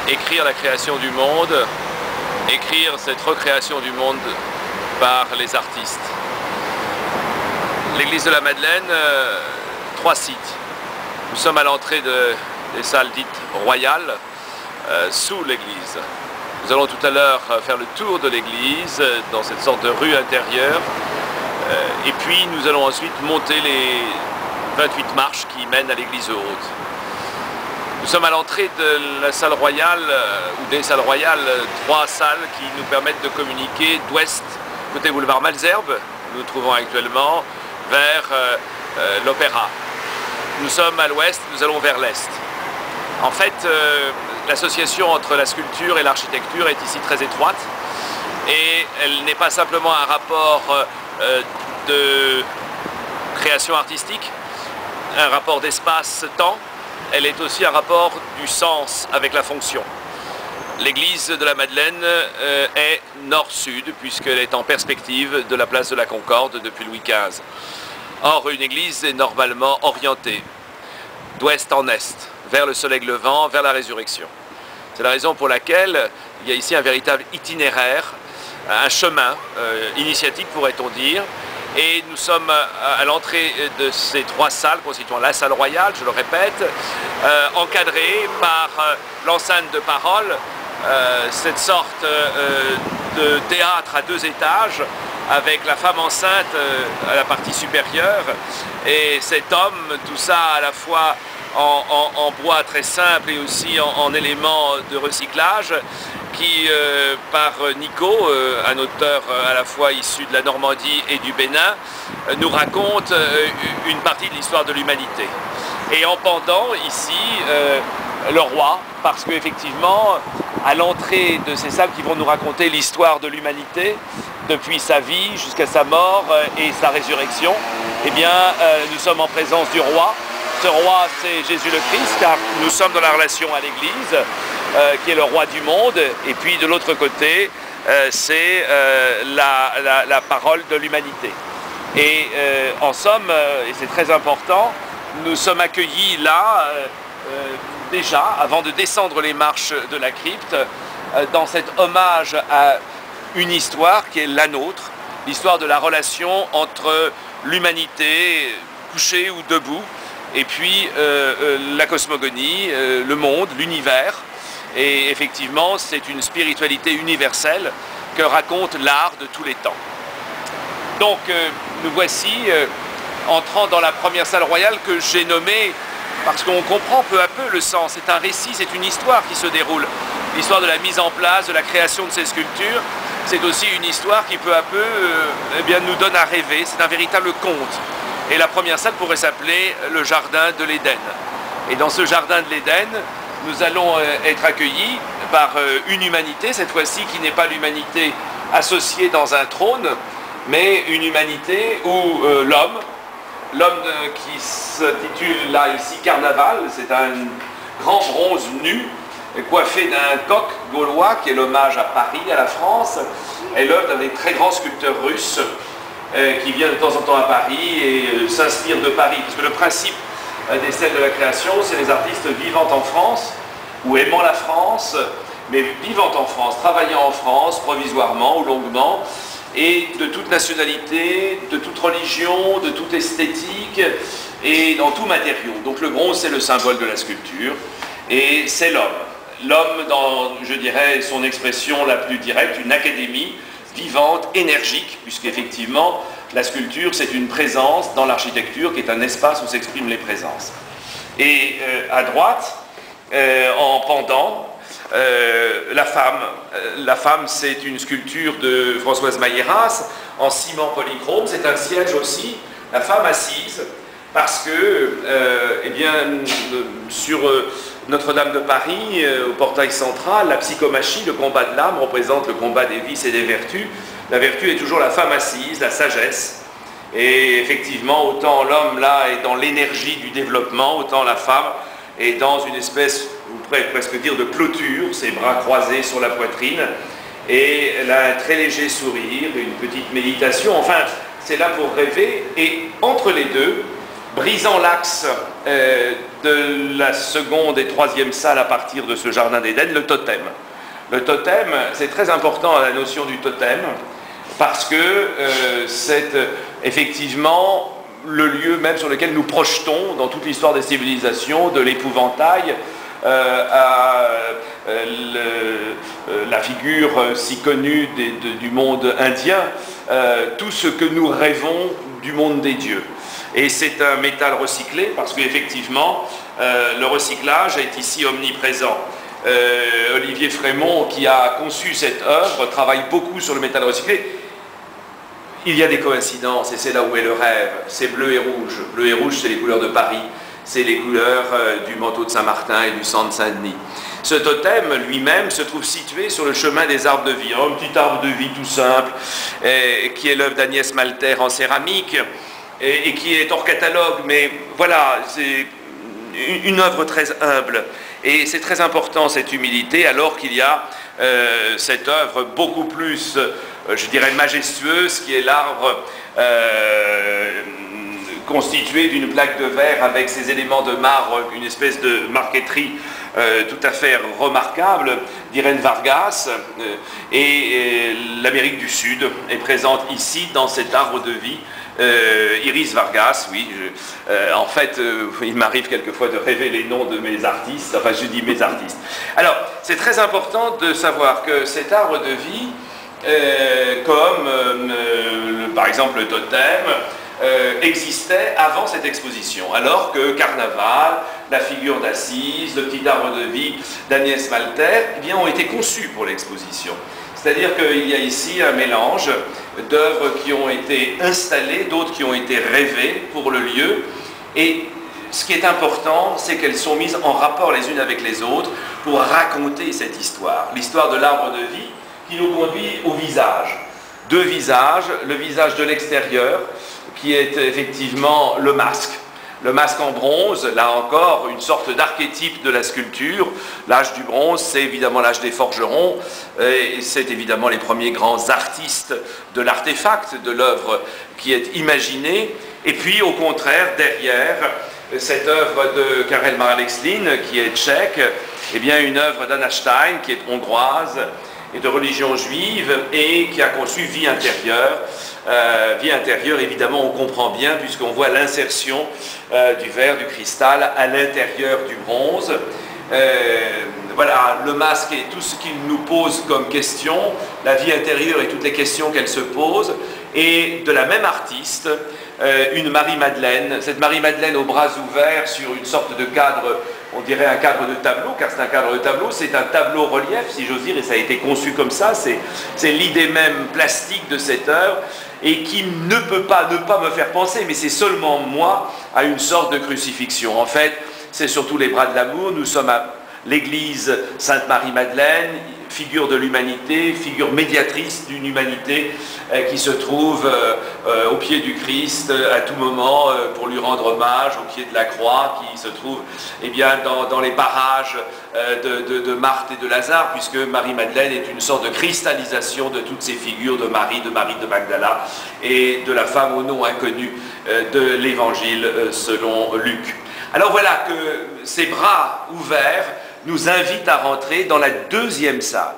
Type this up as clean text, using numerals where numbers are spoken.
écrire la création du monde, écrire cette recréation du monde par les artistes. L'église de la Madeleine, 3 sites. Nous sommes à l'entrée des salles dites royales, sous l'église. Nous allons tout à l'heure faire le tour de l'église dans cette sorte de rue intérieure. Et puis nous allons ensuite monter les 28 marches qui mènent à l'église haute. Nous sommes à l'entrée de la salle royale, ou des salles royales, 3 salles qui nous permettent de communiquer d'ouest, côté boulevard Malesherbes, où nous nous trouvons actuellement, vers l'Opéra. Nous sommes à l'ouest, nous allons vers l'est. En fait, l'association entre la sculpture et l'architecture est ici très étroite, et elle n'est pas simplement un rapport de création artistique, un rapport d'espace-temps, elle est aussi un rapport du sens avec la fonction. L'église de la Madeleine est nord-sud, puisqu'elle est en perspective de la place de la Concorde depuis Louis XV. Or, une église est normalement orientée d'ouest en est, vers le soleil levant, vers la résurrection. C'est la raison pour laquelle il y a ici un véritable itinéraire, un chemin initiatique, pourrait-on dire. Et nous sommes à l'entrée de ces 3 salles, constituant la salle royale, je le répète, encadrée par l'enceinte de parole, cette sorte de théâtre à 2 étages, avec la femme enceinte à la partie supérieure, et cet homme, tout ça à la fois en bois très simple et aussi en éléments de recyclage, qui, par Nico, un auteur à la fois issu de la Normandie et du Bénin, nous raconte une partie de l'histoire de l'humanité. Et en pendant ici, le roi, parce qu'effectivement, à l'entrée de ces salles qui vont nous raconter l'histoire de l'humanité, depuis sa vie jusqu'à sa mort et sa résurrection, eh bien, nous sommes en présence du roi. Ce roi, c'est Jésus le Christ, car nous sommes dans la relation à l'Église, qui est le roi du monde, et puis de l'autre côté, c'est la parole de l'humanité. Et en somme, et c'est très important, nous sommes accueillis là, déjà, avant de descendre les marches de la crypte, dans cet hommage à une histoire qui est la nôtre, l'histoire de la relation entre l'humanité, couchée ou debout, et puis la cosmogonie, le monde, l'univers. Et effectivement, c'est une spiritualité universelle que raconte l'art de tous les temps. Donc, nous voici entrant dans la première salle royale que j'ai nommée, parce qu'on comprend peu à peu le sens. C'est un récit, c'est une histoire qui se déroule. L'histoire de la mise en place, de la création de ces sculptures, c'est aussi une histoire qui peu à peu eh bien, nous donne à rêver. C'est un véritable conte. Et la première salle pourrait s'appeler le jardin de l'Éden. Et dans ce jardin de l'Éden, nous allons être accueillis par une humanité, cette fois-ci qui n'est pas l'humanité associée dans un trône, mais une humanité où l'homme qui s'intitule là ici Carnaval, c'est un grand bronze nu, coiffé d'un coq gaulois qui est l'hommage à Paris, à la France, et l'œuvre d'un des très grands sculpteurs russes qui vient de temps en temps à Paris et s'inspire de Paris, parce que le principe des scènes de la création, c'est les artistes vivant en France, ou aimant la France, mais vivant en France, travaillant en France, provisoirement ou longuement, et de toute nationalité, de toute religion, de toute esthétique, et dans tout matériau. Donc le bronze, c'est le symbole de la sculpture, et c'est l'homme. L'homme dans, je dirais, son expression la plus directe, une académie vivante, énergique, puisqu'effectivement, la sculpture, c'est une présence dans l'architecture qui est un espace où s'expriment les présences. Et à droite, en pendant, la femme. La femme, c'est une sculpture de Françoise Mailleras en ciment polychrome. C'est un siège aussi, la femme assise, parce que, eh bien, sur Notre-Dame de Paris, au portail central, la psychomachie, le combat de l'âme, représente le combat des vices et des vertus. La vertu est toujours la femme assise, la sagesse. Et effectivement, autant l'homme là est dans l'énergie du développement, autant la femme est dans une espèce, vous pourrez presque dire, de clôture, ses bras croisés sur la poitrine, et elle a un très léger sourire, une petite méditation. Enfin, c'est là pour rêver. Et entre les deux, brisant l'axe de la seconde et troisième salle à partir de ce jardin d'Éden, le totem. Le totem, c'est très important la notion du totem, parce que c'est effectivement le lieu même sur lequel nous projetons dans toute l'histoire des civilisations, de l'épouvantail à la figure si connue du monde indien, tout ce que nous rêvons du monde des dieux. Et c'est un métal recyclé parce qu'effectivement, le recyclage est ici omniprésent. Olivier Frémont, qui a conçu cette œuvre, travaille beaucoup sur le métal recyclé. Il y a des coïncidences, et c'est là où est le rêve. C'est bleu et rouge. Bleu et rouge, c'est les couleurs de Paris. C'est les couleurs du manteau de Saint-Martin et du sang de Saint-Denis. Ce totem lui-même se trouve situé sur le chemin des arbres de vie. Un petit arbre de vie tout simple, qui est l'œuvre d'Agnès Malter en céramique, et qui est hors catalogue, mais voilà, c'est une œuvre très humble. Et c'est très important cette humilité, alors qu'il y a cette œuvre beaucoup plus, je dirais, majestueuse, qui est l'arbre constitué d'une plaque de verre avec ses éléments de marbre, une espèce de marqueterie tout à fait remarquable d'Irène Vargas. Et l'Amérique du Sud est présente ici dans cet arbre de vie. Iris Vargas, oui, en fait, il m'arrive quelquefois de rêver les noms de mes artistes, enfin je dis mes artistes. Alors, c'est très important de savoir que cet arbre de vie, par exemple le totem, existait avant cette exposition, alors que Carnaval, la figure d'Assise, le petit arbre de vie d'Agnès Malter, eh bien, ont été conçus pour l'exposition. C'est-à-dire qu'il y a ici un mélange d'œuvres qui ont été installées, d'autres qui ont été rêvées pour le lieu. Et ce qui est important, c'est qu'elles sont mises en rapport les unes avec les autres pour raconter cette histoire. L'histoire de l'arbre de vie qui nous conduit au visage. Deux visages, le visage de l'extérieur, qui est effectivement le masque. Le masque en bronze, là encore, une sorte d'archétype de la sculpture. L'âge du bronze, c'est évidemment l'âge des forgerons, et c'est évidemment les premiers grands artistes de l'artefact, de l'œuvre qui est imaginée. Et puis, au contraire, derrière, cette œuvre de Karel Maralexlin, qui est tchèque, eh bien, une œuvre d'Anna Stein, qui est hongroise, et de religion juive, et qui a conçu Vie intérieure. Vie intérieure, évidemment, on comprend bien, puisqu'on voit l'insertion du verre, du cristal à l'intérieur du bronze. Voilà, le masque et tout ce qu'il nous pose comme question, la vie intérieure et toutes les questions qu'elle se pose, et de la même artiste, une Marie-Madeleine, cette Marie-Madeleine aux bras ouverts sur une sorte de cadre, on dirait un cadre de tableau, car c'est un cadre de tableau, c'est un tableau relief, si j'ose dire, et ça a été conçu comme ça, c'est l'idée même plastique de cette œuvre, et qui ne peut pas ne pas me faire penser, mais c'est seulement moi, à une sorte de crucifixion. En fait, c'est surtout les bras de l'amour, nous sommes à l'église Sainte-Marie-Madeleine, figure de l'humanité, figure médiatrice d'une humanité qui se trouve au pied du Christ à tout moment pour lui rendre hommage, au pied de la croix, qui se trouve eh bien, dans les parages de Marthe et de Lazare, puisque Marie-Madeleine est une sorte de cristallisation de toutes ces figures de Marie de Magdala et de la femme au nom inconnu de l'Évangile selon Luc. Alors voilà que ces bras ouverts nous invitent à rentrer dans la deuxième salle.